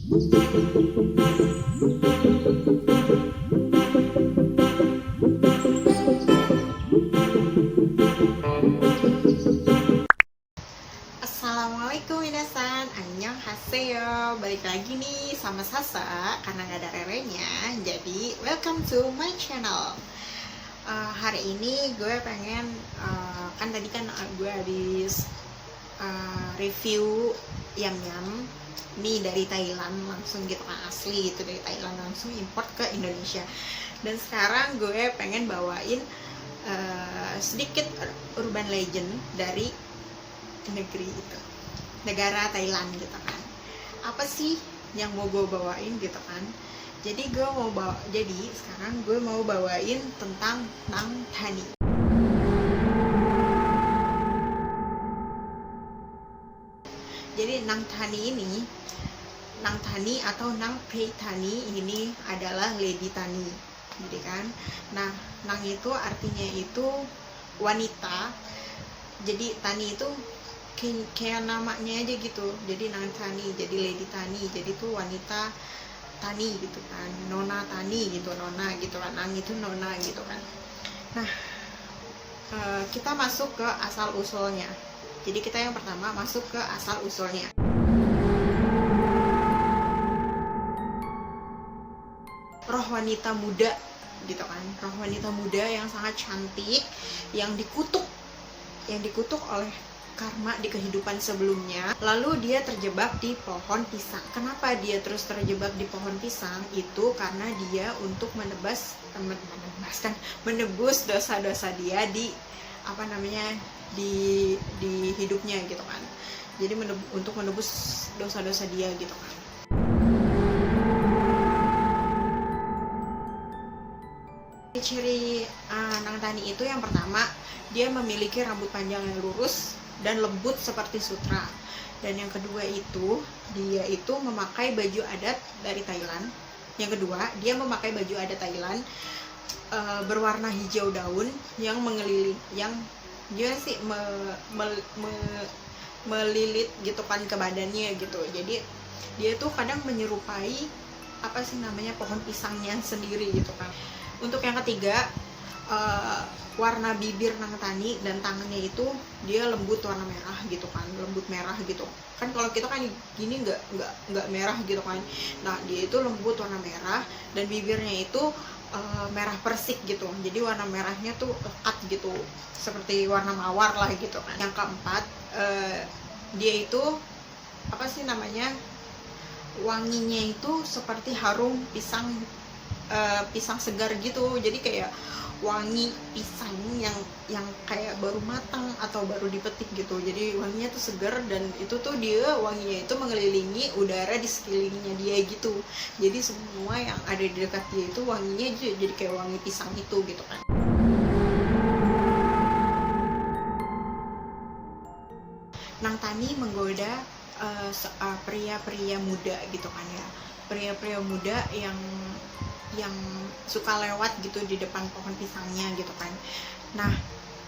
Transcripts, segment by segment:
Assalamualaikum minasan, annyeonghaseyo. Balik lagi nih sama Sasa karena nggak ada Rerenya. Jadi welcome to my channel. Hari ini gue pengen kan tadi kan gue habis review yam-yam mie dari Thailand langsung gitu kan, asli gitu dari Thailand langsung import ke Indonesia. Dan sekarang gue pengen bawain sedikit urban legend dari negeri itu, negara Thailand gitu kan. Apa sih yang mau gue bawain gitu kan? Jadi sekarang gue mau bawain tentang Nang Thani. Jadi Nang Thani atau Nang Pei Thani ini adalah Lady Thani, gitu kan. Nah, Nang itu artinya itu wanita. Jadi Thani itu kayak namanya aja gitu, jadi Nang Thani, jadi Lady Thani, jadi tuh wanita Thani gitu kan, Nona Thani gitu, Nona gitu kan, Nang itu Nona gitu kan. Nah, kita masuk ke asal usulnya. Jadi kita yang pertama masuk ke asal usulnya. Roh wanita muda gitu kan, roh wanita muda yang sangat cantik, yang dikutuk oleh karma di kehidupan sebelumnya. Lalu dia terjebak di pohon pisang. Kenapa dia terus terjebak di pohon pisang? Itu karena dia untuk menebus dosa-dosa dia di di hidupnya gitu kan. Jadi untuk menebus dosa-dosa dia gitu kan. Ciri Nang Thani itu yang pertama, dia memiliki rambut panjang yang lurus dan lembut seperti sutra. Dan yang kedua itu, dia itu memakai baju adat dari Thailand. Yang kedua, dia memakai baju adat Thailand berwarna hijau daun yang mengelilingi, yang dia sih melilit gitu kan ke badannya gitu. Jadi dia tuh kadang menyerupai pohon pisangnya sendiri gitu kan. Untuk yang ketiga, warna bibir Nang Thani dan tangannya itu dia lembut warna merah gitu kan, lembut merah gitu kan. Kalau kita kan gini nggak merah gitu kan. Nah, dia itu lembut warna merah dan bibirnya itu merah persik gitu. Jadi warna merahnya tuh lekat gitu, seperti warna mawar lah gitu kan. Yang keempat, dia itu wanginya itu seperti harum pisang segar gitu. Jadi kayak wangi pisang yang kayak baru matang atau baru dipetik gitu. Jadi wanginya tuh segar, dan itu tuh dia wanginya itu mengelilingi udara di sekelilingnya dia gitu. Jadi semua yang ada di dekat dia itu wanginya jadi kayak wangi pisang itu gitu kan. Nang Thani menggoda pria-pria muda gitu kan ya, pria-pria muda yang suka lewat gitu di depan pohon pisangnya gitu kan. Nah,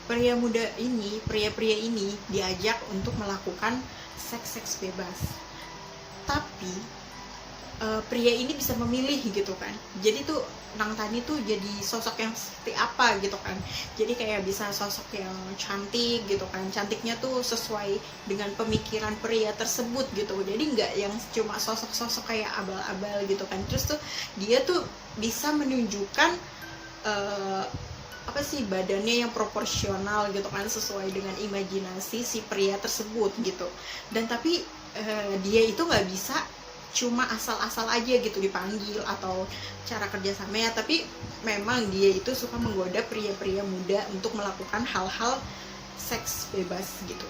pria-pria ini diajak untuk melakukan seks bebas. Tapi pria ini bisa memilih gitu kan. Jadi tuh Nang Thani tuh jadi sosok yang seperti apa gitu kan. Jadi kayak bisa sosok yang cantik gitu kan. Cantiknya tuh sesuai dengan pemikiran pria tersebut gitu. Jadi nggak yang cuma sosok-sosok kayak abal-abal gitu kan. Terus tuh dia tuh bisa menunjukkan badannya yang proporsional gitu kan, sesuai dengan imajinasi si pria tersebut gitu. Dan tapi dia itu nggak bisa cuma asal-asal aja gitu dipanggil atau cara kerjasamanya, tapi memang dia itu suka menggoda pria-pria muda untuk melakukan hal-hal seks bebas gitu.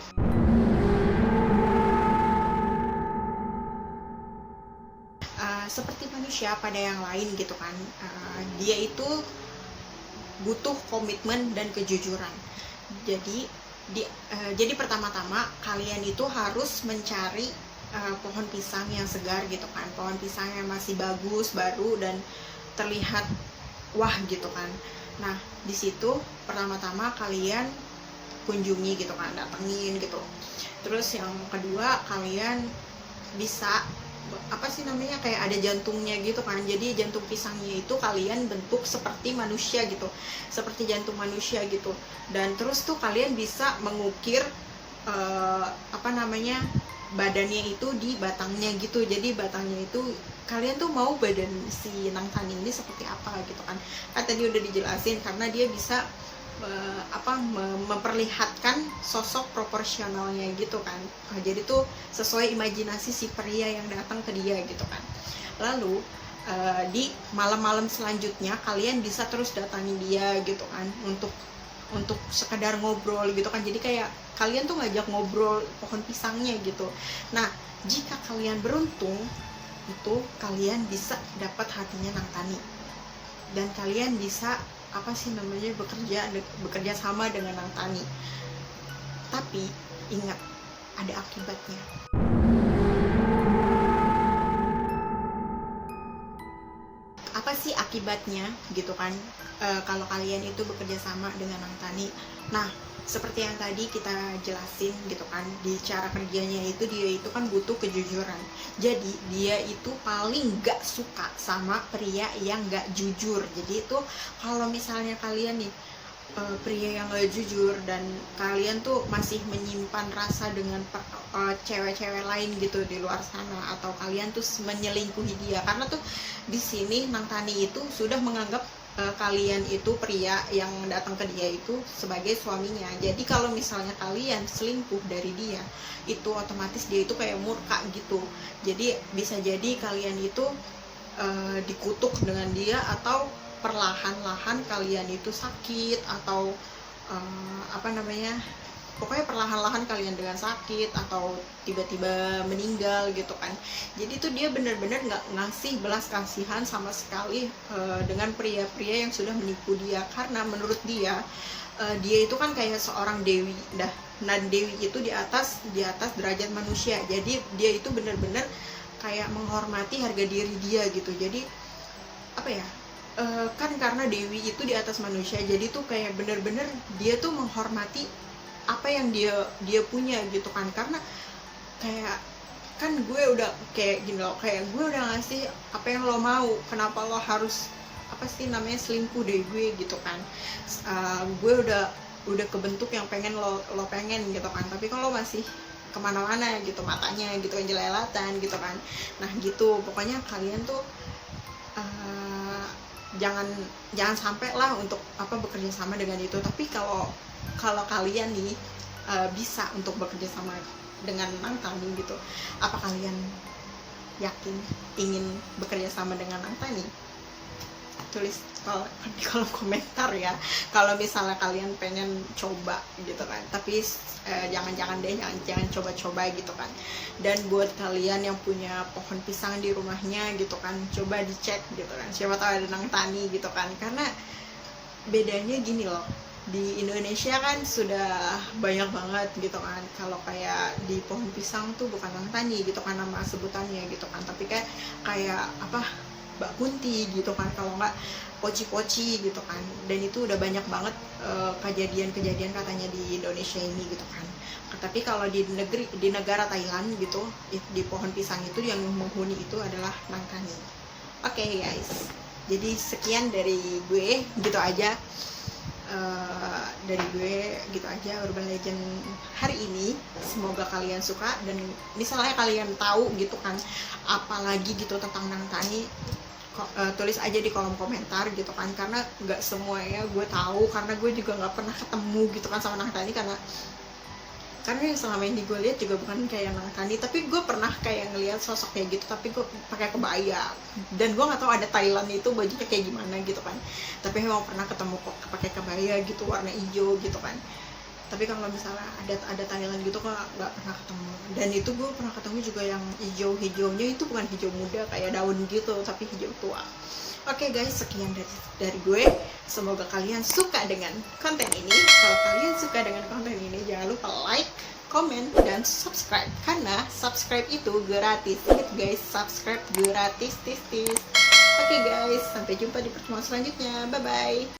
Seperti manusia pada yang lain gitu kan, dia itu butuh komitmen dan kejujuran. Jadi pertama-tama kalian itu harus mencari pohon pisang yang segar gitu kan, pohon pisang yang masih bagus, baru, dan terlihat wah gitu kan. Nah, di situ pertama-tama kalian kunjungi gitu kan, datengin gitu. Terus yang kedua, kalian bisa apa sih namanya, kayak ada jantungnya gitu kan. Jadi jantung pisangnya itu kalian bentuk seperti manusia gitu, seperti jantung manusia gitu. Dan terus tuh kalian bisa mengukir apa namanya, badannya itu di batangnya gitu. Jadi batangnya itu kalian tuh mau badan si Nang Tani ini seperti apa gitu kan. Kan tadi udah dijelasin karena dia bisa memperlihatkan sosok proporsionalnya gitu kan. Jadi tuh sesuai imajinasi si pria yang datang ke dia gitu kan. Lalu di malam-malam selanjutnya kalian bisa terus datangi dia gitu kan, untuk sekedar ngobrol gitu kan. Jadi kayak kalian tuh ngajak ngobrol pohon pisangnya gitu. Nah, jika kalian beruntung itu kalian bisa dapat hatinya Nang Tani, dan kalian bisa apa sih namanya, bekerja sama dengan Nang Tani. Tapi ingat, ada akibatnya. Apa sih akibatnya gitu kan, kalau kalian itu bekerja sama dengan Nang Tani? Nah, seperti yang tadi kita jelasin gitu kan, di cara kerjanya itu dia itu kan butuh kejujuran. Jadi dia itu paling gak suka sama pria yang gak jujur. Jadi itu kalau misalnya kalian nih pria yang gak jujur dan kalian tuh masih menyimpan rasa dengan cewek-cewek lain gitu di luar sana, atau kalian tuh menyelingkuhi dia, karena tuh di sini Nang Tani itu sudah menganggap kalian itu pria yang datang ke dia itu sebagai suaminya. Jadi kalau misalnya kalian selingkuh dari dia, itu otomatis dia itu kayak murka gitu. Jadi bisa jadi kalian itu dikutuk dengan dia, atau perlahan-lahan kalian itu sakit, atau apa namanya, pokoknya perlahan-lahan kalian dengan sakit atau tiba-tiba meninggal gitu kan. Jadi tuh dia benar-benar nggak ngasih belas kasihan sama sekali dengan pria-pria yang sudah menipu dia, karena menurut dia dia itu kan kayak seorang dewi dah. Nah, dewi itu di atas derajat manusia. Jadi dia itu benar-benar kayak menghormati harga diri dia gitu. Jadi apa ya, kan karena dewi itu di atas manusia, jadi tuh kayak benar-benar dia tuh menghormati apa yang dia punya gitu kan. Karena kayak kan gue udah kayak gini loh, kayak gue udah ngasih apa yang lo mau, kenapa lo harus apa sih namanya selingkuh dari gue gitu kan. Gue udah kebentuk yang pengen lo pengen gitu kan, tapi kalau masih kemana-mana gitu matanya gitu kan, jelalatan gitu kan. Nah gitu, pokoknya kalian tuh jangan sampai lah untuk apa bekerja sama dengan itu. Tapi kalau kalian nih bisa untuk bekerja sama dengan Nang Tani gitu, apa kalian yakin ingin bekerja sama dengan Nang Tani? Tulis di kolom komentar ya, kalau misalnya kalian pengen coba gitu kan. Tapi jangan coba-coba gitu kan. Dan buat kalian yang punya pohon pisang di rumahnya gitu kan, coba dicek gitu kan, siapa tahu ada Nang Tani gitu kan. Karena bedanya gini loh, di Indonesia kan sudah banyak banget gitu kan, kalau kayak di pohon pisang tuh bukan Nang Tani gitu kan nama sebutannya gitu kan, tapi kayak apa, Mbak Kunti gitu kan, kalau nggak Poci-Poci gitu kan. Dan itu udah banyak banget kejadian-kejadian katanya di Indonesia ini gitu kan. Tapi kalau di negara Thailand gitu, di pohon pisang itu yang menghuni itu adalah Nang Tani. Oke guys, jadi sekian dari gue gitu aja. Dari gue gitu aja Urban Legend hari ini. Semoga kalian suka, dan misalnya kalian tahu gitu kan apalagi gitu tentang Nang Tani, tulis aja di kolom komentar gitu kan. Karena nggak semuanya gue tahu, karena gue juga nggak pernah ketemu gitu kan sama Nang Tani, karena yang selama ini gue lihat juga bukan kayak Nang Tani, tapi gue pernah kayak ngelihat sosok kayak gitu, tapi gue pakai kebaya, dan gue nggak tahu ada Thailand itu bajunya kayak gimana gitu kan. Tapi memang pernah ketemu kok pakai kebaya gitu warna hijau gitu kan. Tapi kalau misalnya ada Thailand gitu kok nggak pernah ketemu. Dan itu gue pernah ketemu juga yang hijaunya itu bukan hijau muda kayak daun gitu, tapi hijau tua. Oke guys, sekian dari gue. Semoga kalian suka dengan konten ini. Kalau kalian suka dengan konten ini, jangan lupa like, komen, dan subscribe. Karena subscribe itu gratis. Ingat guys, subscribe gratis. Oke guys, sampai jumpa di pertemuan selanjutnya. Bye-bye.